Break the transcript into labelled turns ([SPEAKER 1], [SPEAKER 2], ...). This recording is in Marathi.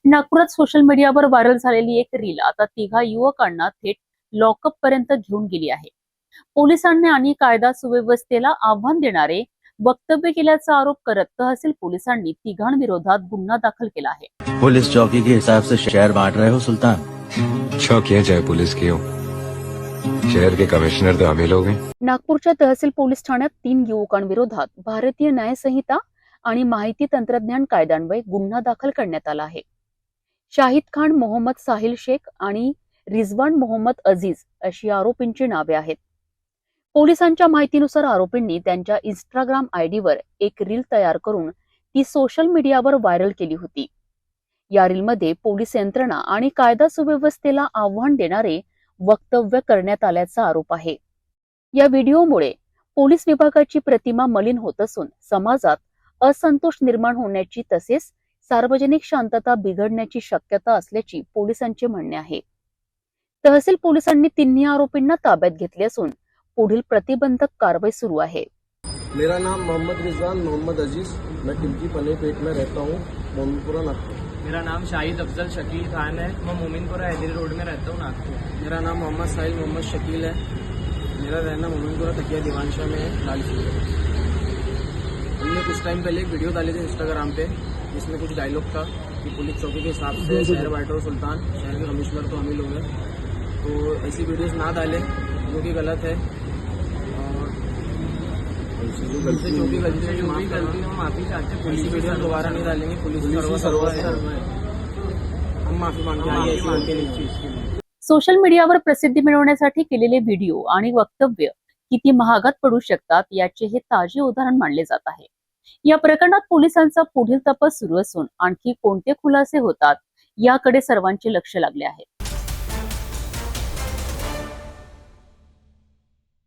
[SPEAKER 1] नागपुरात सोशल मीडियावर व्हायरल झालेली एक रील आता तिघा युवकांना थेट लॉकअप पर्यंत घेऊन गेली आहे। पोलिसांनी आणि कायदा सुव्यवस्थेला आव्हान देणारे वक्तव्य केल्याचा आरोप करत तहसील पोलिसांनी तिघांविरोधात गुन्हा दाखल केला आहे।
[SPEAKER 2] पुलिस चौकी के हिसाब से शहर बांट रहे हो सुल्तान।
[SPEAKER 3] चौकियां चाहे पुलिस की हो, शहर के कमिश्नर तो हम ही लोग हैं।
[SPEAKER 1] नागपूरच्या तहसील पोलीस ठाण्यात 3 युवकांविरोधात भारतीय न्याय संहिता आणि माहिती तंत्रज्ञान कायद्यान्वये गुन्हा दाखल करण्यात आला आहे। शाहिद खान मोहम्मद साहिल शेख आणि रिजवान मोहम्मद अजीज अशी आरोपींची नावे आहेत। पोलिसांच्या माहितीनुसार आरोपींनी त्यांच्या इंस्टाग्राम आयडीवर एक रील तयार करून ती सोशल मीडियावर व्हायरल केली होती। या रीलमध्ये पोलीस यंत्रणा आणि कायदा सुव्यवस्थेला आव्हान देणारे वक्तव्य करण्यात आल्याचा आरोप आहे। या व्हिडिओमुळे पोलीस विभागाची प्रतिमा मलिन होत असून समाजात असंतोष निर्माण होण्याची तसेच सार्वजनिक शांतता बिघडण्याची शक्यता असल्याची पोलिसांचे म्हणणे आहे। तहसील पोलिसांनी तिन्ही आरोपींना ताब्यात घेतले असून पुढील प्रतिबंधक कारवाई सुरू आहे।
[SPEAKER 4] मेरा नाम मोहम्मद रिजवान मोहम्मद अजीज, मैं टिमकी पनेपेट में रहता हूँ, मोमिनपुरा नागपुर।
[SPEAKER 5] मेरा नाम शाहिद अफजल शकील खान है, मैं मोमिनपुरा हैदरी रोड में रहता हूँ नागपुर।
[SPEAKER 4] मेरा नाम मोहम्मद साहिल मोहम्मद शकील है, मेरा रहना मोमिनपुरा तकिया दीवानशाह में है, लालपुर। हमने कुछ टाइम पहले एक वीडियो डाली थी इंस्टाग्राम पे, जिसमें कुछ डायलॉग था कि पुलिस चौकी के हिसाब से शहर बांट रहे हो सुल्तान, शहर के कमिश्नर तो हम ही लोग हैं। तो ऐसी वीडियोस ना डालें जो कि गलत है, और जो भी गलती हम माफी चाहते हैं। पुलिस वीडियो दोबारा नहीं डालेंगे, पुलिस सर्व है, हम माफी मांगते हैं।
[SPEAKER 1] सोशल मीडियावर प्रसिद्धी मिळवण्यासाठी केलेले व्हिडिओ आणि वक्तव्य किती महागात पडू शकतात याचे हे ताजे उदाहरण मानले जात आहे। या प्रकरणात पोलिसांचा पुढील तपास सुरू असून आणखी कोणते खुलासे होतात याकडे सर्वांचे लक्ष लागले आहे।